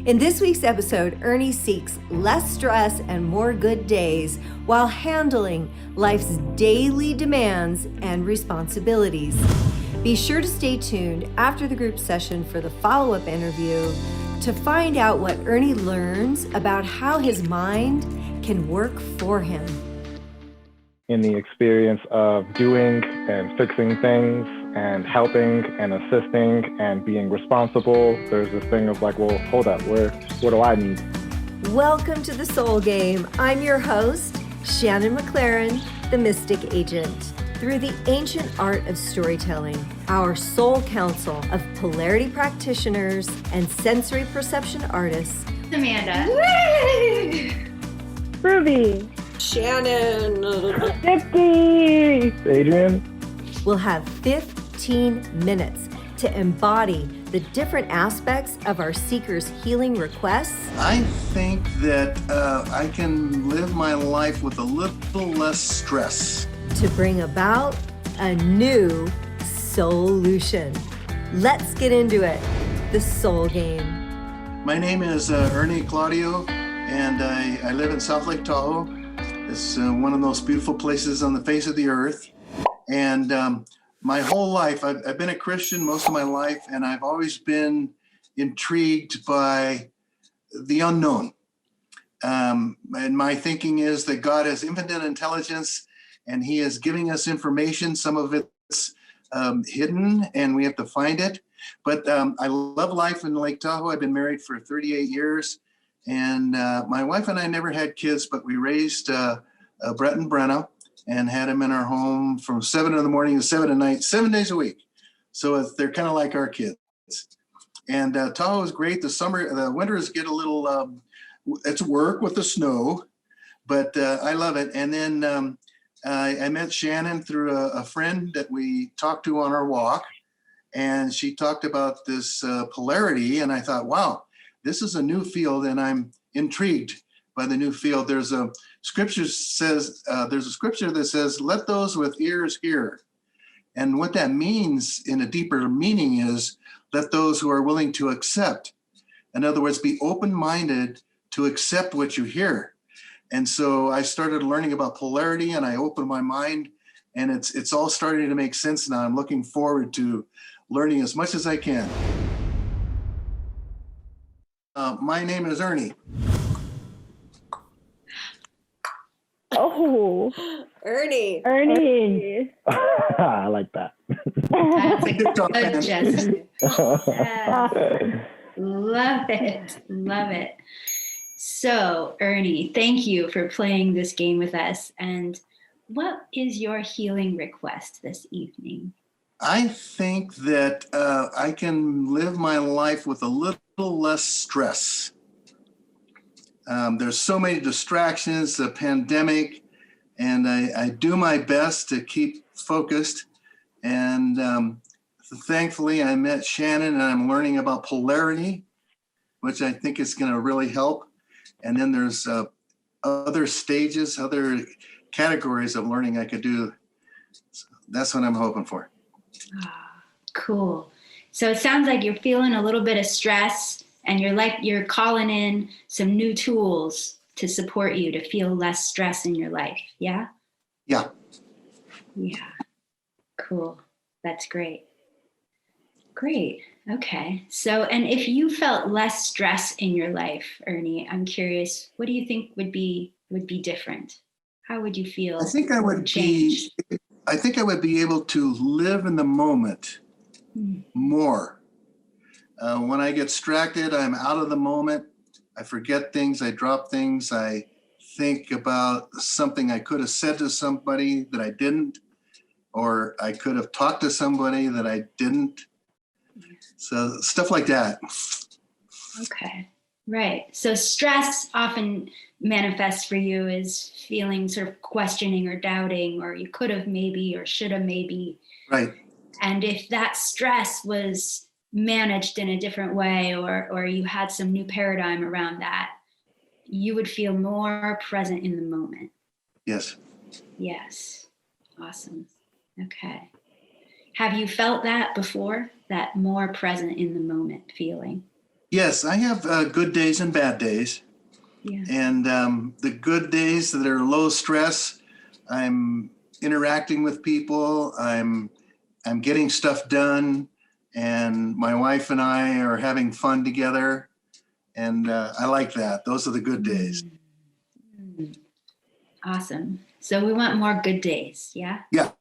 In this week's episode, Ernie seeks less stress and more good days while handling life's daily demands and responsibilities. Be sure to stay tuned after the group session for the follow-up interview to find out what Ernie learns about how his mind can work for him. In the experience of doing and fixing things and helping and assisting and being responsible, there's this thing of like, well, hold up, what do I need? Welcome to the Soul Game. I'm your host, Shannon McLaren, the Mystic Agent. Through the ancient art of storytelling, our soul council of polarity practitioners and sensory perception artists, Amanda, Ruby, Shannon, Dipsy, Adrian? will have 15 minutes to embody the different aspects of our seekers' healing requests. I think that I can live my life with a little less stress. To bring about a new SOULution. Let's get into it. The Soul Game. My name is Ernie Claudio, and I live in South Lake Tahoe. It's one of those beautiful places on the face of the earth. And my whole life, I've been a Christian most of my life, and I've always been intrigued by the unknown. And my thinking is that God has infinite intelligence, and he is giving us information. Some of it's hidden and we have to find it. But I love life in Lake Tahoe. I've been married for 38 years. And my wife and I never had kids, but we raised Brett and Brenna and had them in our home from 7 in the morning to 7 at night, 7 days a week. So they're kind of like our kids. And Tahoe is great. The winters get a little, it's work with the snow, but I love it. And then I met Shannon through a friend that we talked to on our walk, and she talked about this polarity, and I thought, wow, this is a new field, and I'm intrigued by the new field. There's a scripture that says, "Let those with ears hear," and what that means in a deeper meaning is, let those who are willing to accept. In other words, be open-minded to accept what you hear. And so I started learning about polarity, and I opened my mind, and it's all starting to make sense now. I'm looking forward to learning as much as I can. My name is Ernie. oh, Ernie. Ernie. I like that. that's a good gesture. Yeah. Love it. Love it. So, Ernie, thank you for playing this game with us. And what is your healing request this evening? I think that I can live my life with a little less stress. There's so many distractions, the pandemic, and I do my best to keep focused. And thankfully, I met Shannon, and I'm learning about polarity, which I think is going to really help. And then there's other stages, other categories of learning I could do. So that's what I'm hoping for. Ah, cool. So it sounds like you're feeling a little bit of stress, and you're calling in some new tools to support you to feel less stress in your life. Yeah? Yeah. Yeah. Cool. That's great. Great. Okay. So, and if you felt less stress in your life, Ernie, I'm curious, what do you think would be different? How would you feel? I think I would be able to live in the moment more. When I get distracted, I'm out of the moment. I forget things. I drop things. I think about something I could have said to somebody that I didn't, or I could have talked to somebody that I didn't. So stuff like that. Okay. Right. So stress often manifests for you as feeling sort of questioning or doubting, or you could have maybe, or should have maybe. Right. And if that stress was managed in a different way, or you had some new paradigm around that, you would feel more present in the moment. Yes. Yes. Awesome. Okay. Have you felt that before? That more present in the moment feeling? Yes, I have good days and bad days. Yeah. And the good days that are low stress, I'm interacting with people, I'm getting stuff done, and my wife and I are having fun together. And I like that. Those are the good days. Mm. Awesome. So we want more good days, yeah? Yeah.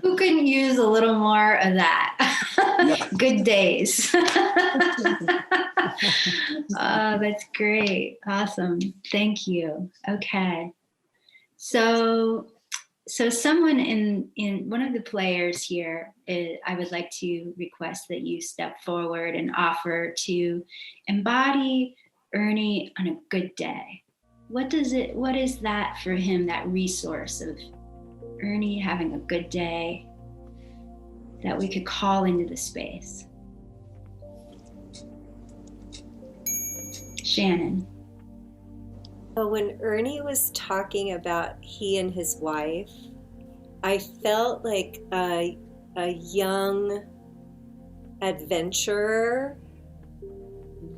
Who couldn't use a little more of that? Yeah. Good days. Oh, that's great. Awesome. Thank you. Okay. So someone in one of the players here, I would like to request that you step forward and offer to embody Ernie on a good day. What is that for him, that resource of Ernie having a good day that we could call into the space? Shannon. Well, when Ernie was talking about he and his wife, I felt like a young adventurer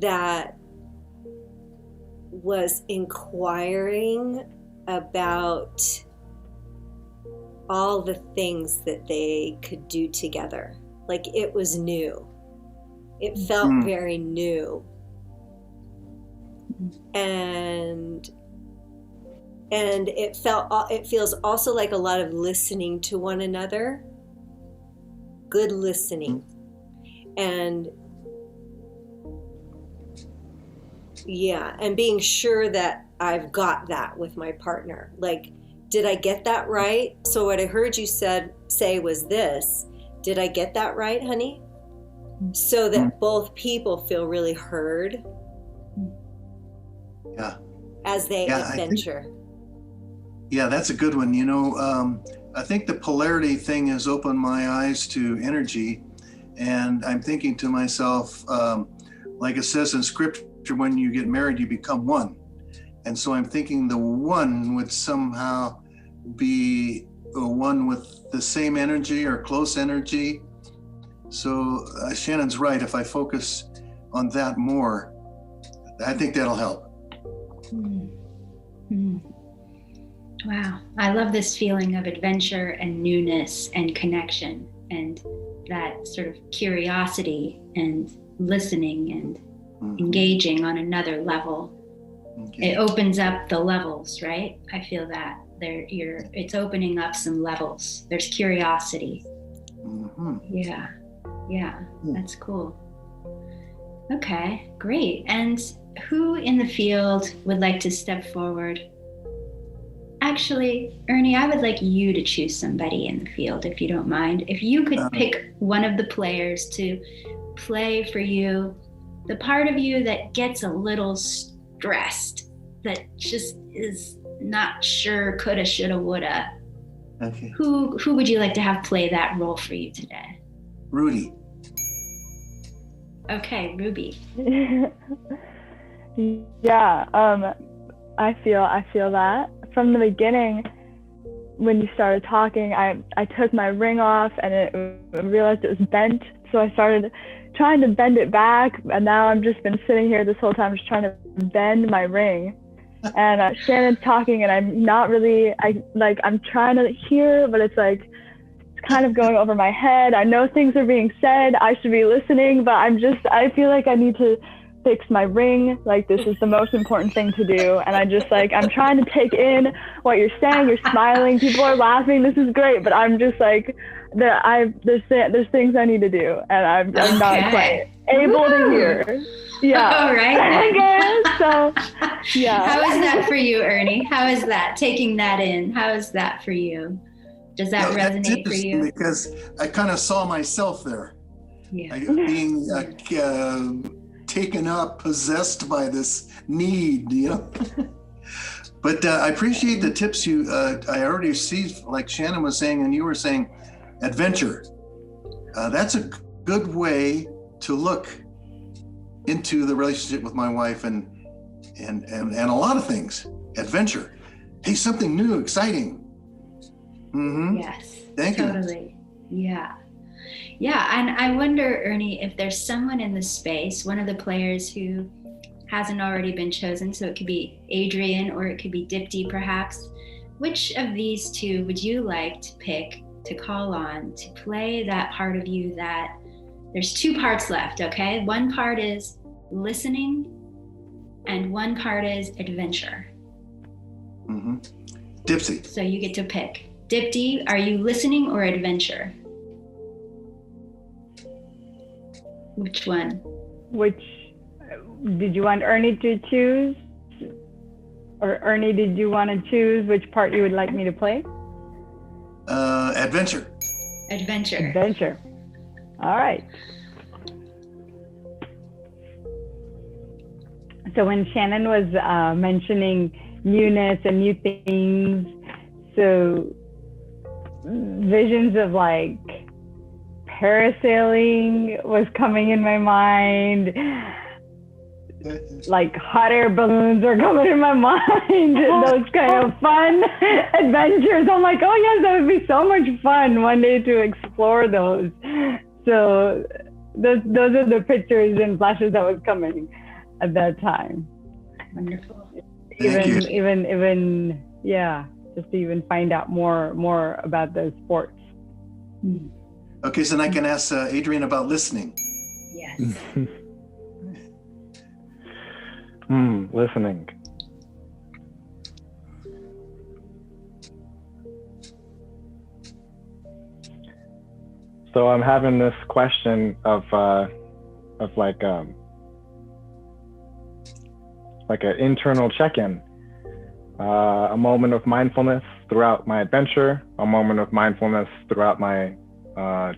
that was inquiring about all the things that they could do together. Like it was new. It felt very new. And it feels also like a lot of listening to one another, good listening, and being sure that I've got that with my partner. Like, did I get that right? So what I heard you say was this: did I get that right, honey? So that both people feel really heard. Yeah. As they adventure. That's a good one. You know, I think the polarity thing has opened my eyes to energy. And I'm thinking to myself, like it says in scripture, when you get married, you become one. And so I'm thinking the one would somehow be one with the same energy or close energy. So Shannon's right. If I focus on that more, I think that'll help. Wow. I love this feeling of adventure and newness and connection and that sort of curiosity and listening and engaging on another level. Okay. It opens up the levels, right? I feel that it's opening up some levels. There's curiosity. Yeah, that's cool. Okay, great. And who in the field would like to step forward? Actually, Ernie, I would like you to choose somebody in the field, if you don't mind. If you could pick one of the players to play for you, the part of you that gets a little stressed, that just is not sure, coulda, shoulda, woulda. Okay. Who would you like to have play that role for you today? Rudy. Okay, Ruby. Yeah, I feel that. From the beginning, when you started talking, I took my ring off and I realized it was bent. So I started trying to bend it back, and now I've just been sitting here this whole time just trying to bend my ring. And Shannon's talking, and I'm not really, I'm trying to hear, but it's like, it's kind of going over my head. I know things are being said. I should be listening, but I feel like I need to fix my ring. Like, this is the most important thing to do. And I'm trying to take in what you're saying. You're smiling. People are laughing. This is great. But I'm just like, there's things I need to do. And I'm not quite able to hear. Yeah. All right. So, yeah. How is that for you, Ernie? How is that? Taking that in. How is that for you? Does that resonate for you? Because I kind of saw myself there. Yeah. Being taken up, possessed by this need, you know. But I appreciate the tips I already see, like Shannon was saying, and you were saying, adventure. That's a good way to look into the relationship with my wife and a lot of things. Adventure. Hey, something new, exciting. Yes. Thank you. Totally. Yeah. Yeah, and I wonder, Ernie, if there's someone in the space, one of the players who hasn't already been chosen, so it could be Adrian or it could be Dipti perhaps. Which of these two would you like to pick to call on to play that part of you that there's two parts left, okay? One part is listening and one part is adventure. Mm-hmm. Dipsy. So you get to pick. Dipti, are you listening or adventure? Which one? Which did you want Ernie to choose? Or Ernie, did you want to choose which part you would like me to play? Adventure. Adventure. Adventure. All right. So when Shannon was mentioning newness and new things, so visions of like parasailing was coming in my mind. Like hot air balloons are coming in my mind. Those kind of fun adventures. I'm like, oh yes, that would be so much fun one day to explore those. So those are the pictures and flashes that was coming at that time. Wonderful. Even yeah, just to even find out more about those sports. Okay, so then I can ask Adrian about listening. Yes. Listening. So I'm having this question of like an internal check-in, a moment of mindfulness throughout my adventure, a moment of mindfulness throughout my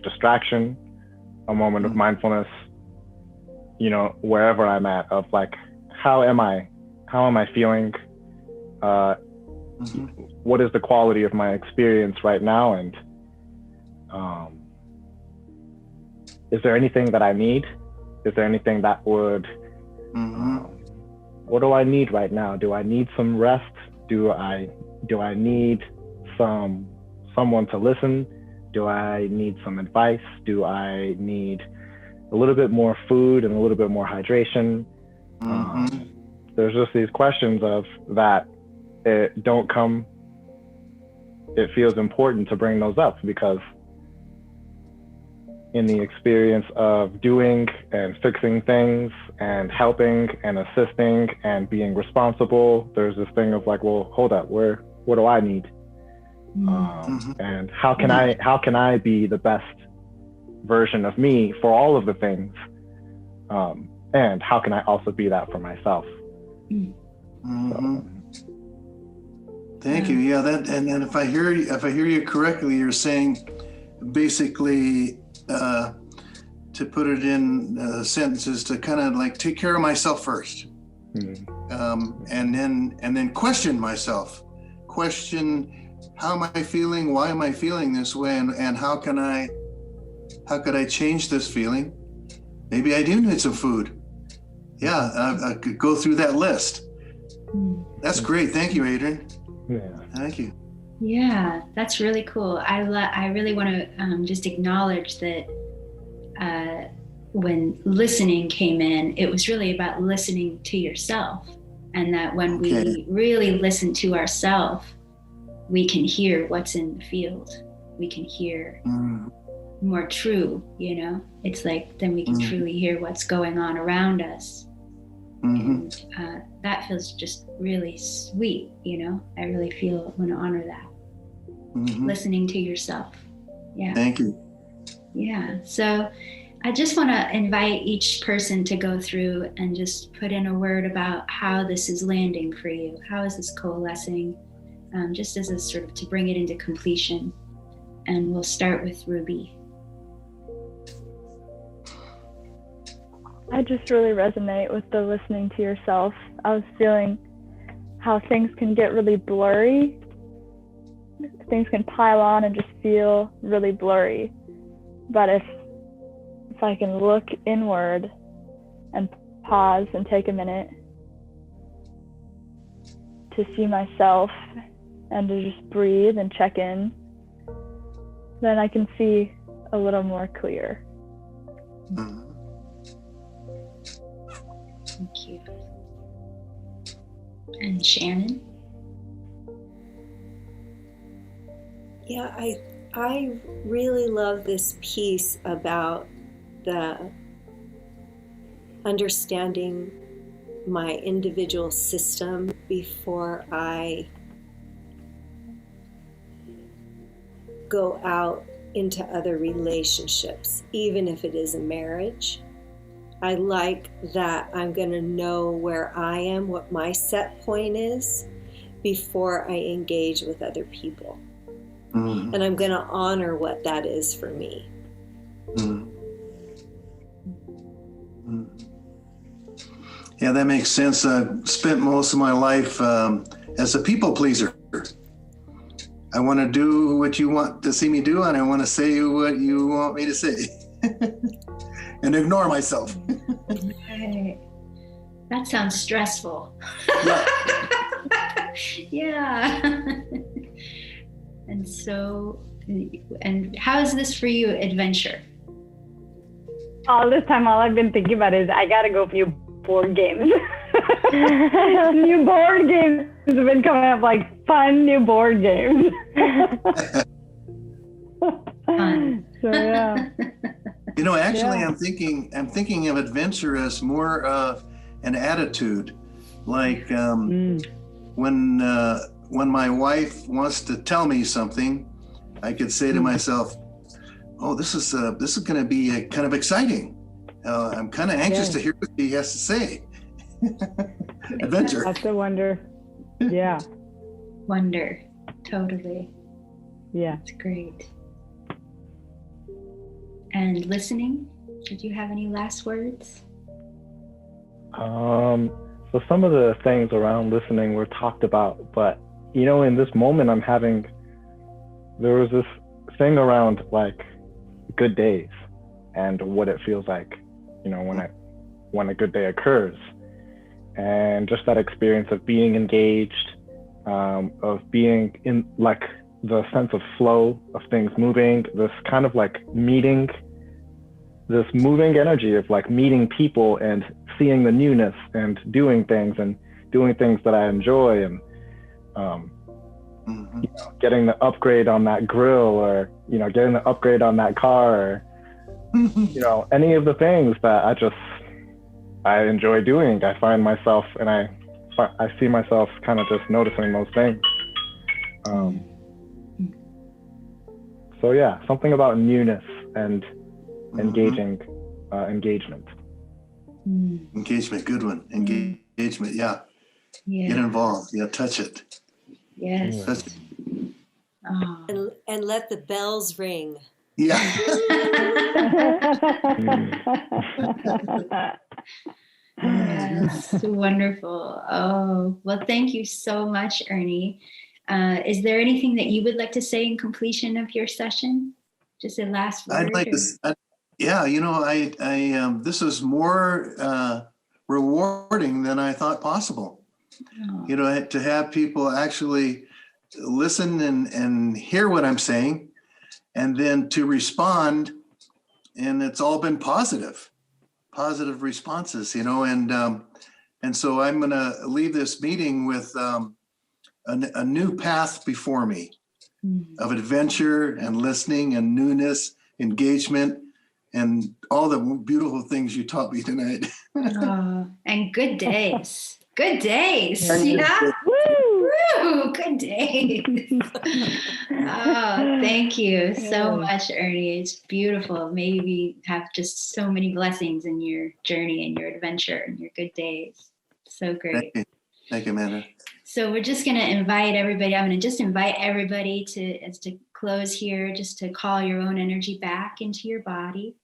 distraction, a moment of mindfulness, you know, wherever I'm at, of like, how am I feeling? What is the quality of my experience right now? And is there anything that I need? Is there anything that would, what do I need right now? Do I need some rest? Do I need someone to listen? Do I need some advice? Do I need a little bit more food and a little bit more hydration? There's just these questions of that it feels important to bring those up, because in the experience of doing and fixing things and helping and assisting and being responsible, there's this thing of like, well, hold up, what do I need? And how can I be the best version of me for all of the things? And how can I also be that for myself? Thank you. Yeah, that and if I hear you correctly, you're saying basically to put it in sentences, to kind of like take care of myself first, and then question myself. Question, how am I feeling? Why am I feeling this way? And how could I change this feeling? Maybe I do need some food. Yeah, I could go through that list. That's great. Thank you, Adrian. Yeah. Thank you. Yeah, that's really cool. I really want to just acknowledge that when listening came in, it was really about listening to yourself. And that when we really listen to ourselves, we can hear what's in the field. We can hear more true, you know? It's like, then we can truly hear what's going on around us. And that feels just really sweet, you know? I really want to honor that. Listening to yourself. Yeah. Thank you. Yeah. So I just want to invite each person to go through and just put in a word about how this is landing for you. How is this coalescing? Just as a sort of to bring it into completion. And we'll start with Ruby. I just really resonate with the listening to yourself. I was feeling how things can get really blurry. Things can pile on and just feel really blurry. But if I can look inward and pause and take a minute to see myself and to just breathe and check in, then I can see a little more clear. Mhm. Thank you. And Shannon? Yeah, I really love this piece about the understanding my individual system before I go out into other relationships, even if it is a marriage. I like that I'm going to know where I am, what my set point is before I engage with other people. Mhm. And I'm going to honor what that is for me. Mhm. Mhm. Yeah, that makes sense. I spent most of my life as a people pleaser. I want to do what you want to see me do, and I want to say what you want me to say, and ignore myself. Right. That sounds stressful. Yeah. Yeah. And so, and how is this for you, adventure? All this time, all I've been thinking about is I gotta go new board games. New board games have been coming up, like fun new board games. Fun. So yeah. You know, actually, Yeah. I'm thinking of adventure as more of an attitude, like when my wife wants to tell me something, I could say to myself, "Oh, this is going to be kind of exciting. I'm kind of anxious to hear what he has to say." Adventure. That's a wonder. Yeah. Wonder. Totally. Yeah. That's great. And listening, did you have any last words? So some of the things around listening were talked about, but you know, in this moment there was this thing around like good days and what it feels like, you know, when a good day occurs, and just that experience of being engaged, of being in like the sense of flow of things moving, this kind of like meeting, this moving energy of like meeting people and seeing the newness and doing things that I enjoy, and you know, getting the upgrade on that grill, or you know, getting the upgrade on that car, or you know, any of the things that I enjoy doing. I find myself, and I see myself kind of just noticing those things. So yeah, something about newness and engagement. Engagement, good one. Engagement, yeah. Yeah. Get involved. Yeah, touch it. Yes. Touch it. Oh. And let the bells ring. Yeah. Yes, wonderful. Oh, well, thank you so much, Ernie. Is there anything that you would like to say in completion of your session? Just a last word? I'd like to. Yeah, you know, I this was more rewarding than I thought possible. Oh. You know, to have people actually listen and hear what I'm saying, and then to respond, and it's all been positive responses. You know, and so I'm going to leave this meeting with a new path before me of adventure and listening and newness, engagement, and all the beautiful things you taught me tonight. And good days. Good days. And Yeah. Woo! Woo, good days. Oh, thank you so much, Ernie. It's beautiful. Maybe have just so many blessings in your journey and your adventure and your good days. So great. Thank you, Amanda. So we're just going to invite everybody. I'm going to just invite everybody to close here, just to call your own energy back into your body.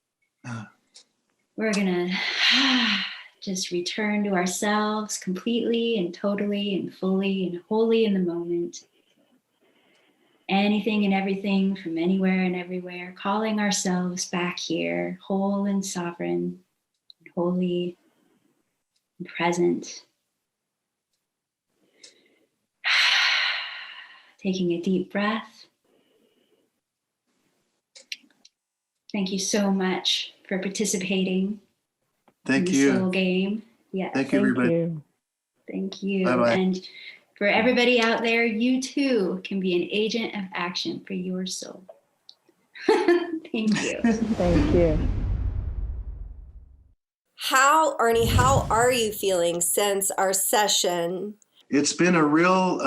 We're going to just return to ourselves completely and totally and fully and wholly in the moment. Anything and everything from anywhere and everywhere, calling ourselves back here, whole and sovereign, holy and present. Taking a deep breath. Thank you so much for participating Thank in the you. soul game. Yes. Thank you, everybody. you. Thank you. Bye-bye. And for everybody out there, you too can be an agent of action for your soul. Thank you. Thank you. Ernie, how are you feeling since our session? It's been a real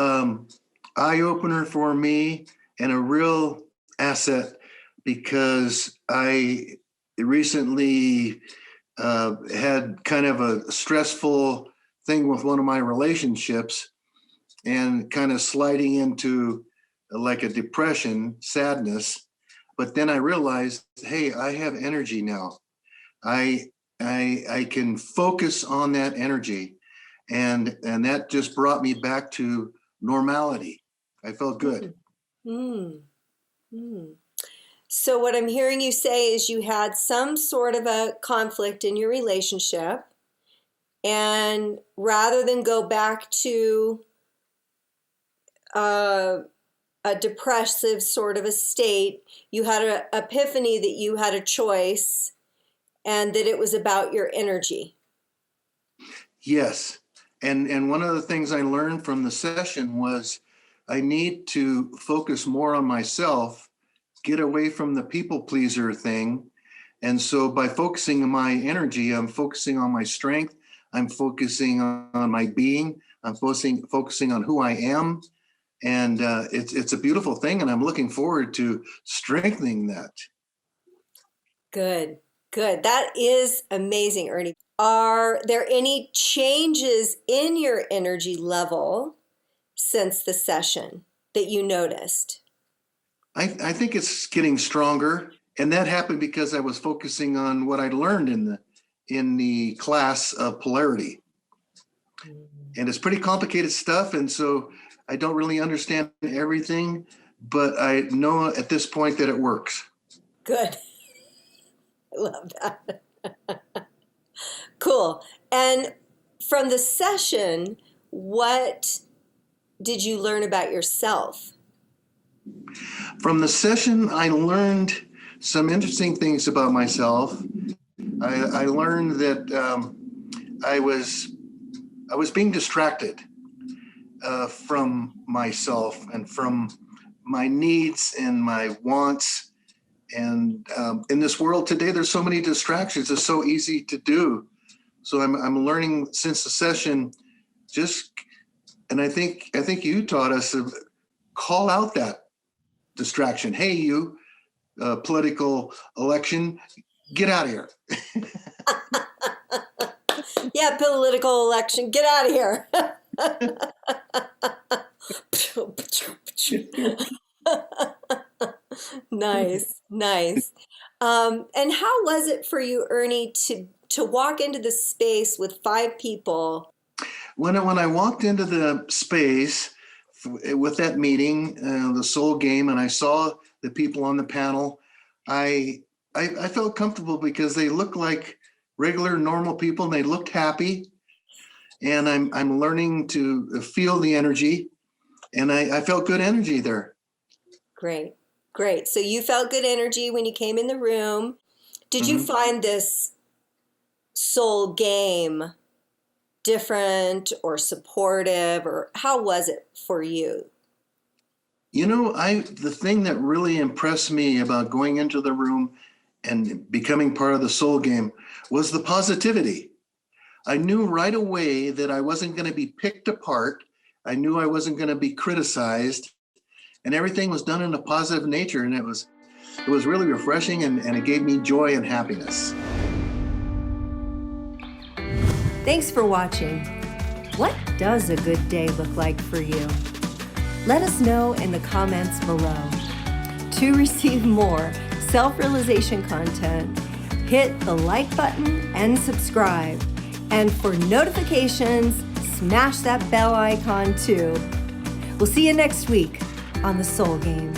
eye-opener for me and a real asset, because I recently had kind of a stressful thing with one of my relationships and kind of sliding into like a depression, sadness. But then I realized, hey, I have energy now. I can focus on that energy, and that just brought me back to normality. I felt good. So what I'm hearing you say is you had some sort of a conflict in your relationship, and rather than go back to a depressive sort of a state, you had an epiphany that you had a choice and that it was about your energy. Yes. And one of the things I learned from the session was I need to focus more on myself, get away from the people pleaser thing. And so by focusing on my energy, I'm focusing on my strength. I'm focusing on my being. I'm focusing on who I am. And it's a beautiful thing. And I'm looking forward to strengthening that. Good. That is amazing, Ernie. Are there any changes in your energy level since the session that you noticed? I think it's getting stronger. And that happened because I was focusing on what I learned in the class of polarity. And it's pretty complicated stuff. And so I don't really understand everything, but I know at this point that it works. Good. I love that. Cool. And from the session, what did you learn about yourself? From the session, I learned some interesting things about myself. I learned that I was being distracted from myself and from my needs and my wants. And in this world today, there's so many distractions. It's so easy to do. So I'm learning since the session, and I think you taught us to call out that distraction. Hey, you, political election, get out of here. Yeah, political election, get out of here. Nice. And how was it for you, Ernie, to walk into the space with 5 people? When I walked into the space with that meeting, the soul game, and I saw the people on the panel, I felt comfortable because they looked like regular, normal people, and they looked happy. And I'm learning to feel the energy, and I felt good energy there. Great. So you felt good energy when you came in the room. Did you find this soul game different or supportive, or how was it for you? You know, the thing that really impressed me about going into the room and becoming part of the soul game was the positivity. I knew right away that I wasn't going to be picked apart. I knew I wasn't going to be criticized, and everything was done in a positive nature. And it was really refreshing, and it gave me joy and happiness. Thanks for watching. What does a good day look like for you? Let us know in the comments below. To receive more self-realization content, hit the like button and subscribe. And for notifications, smash that bell icon too. We'll see you next week on the Soul Game.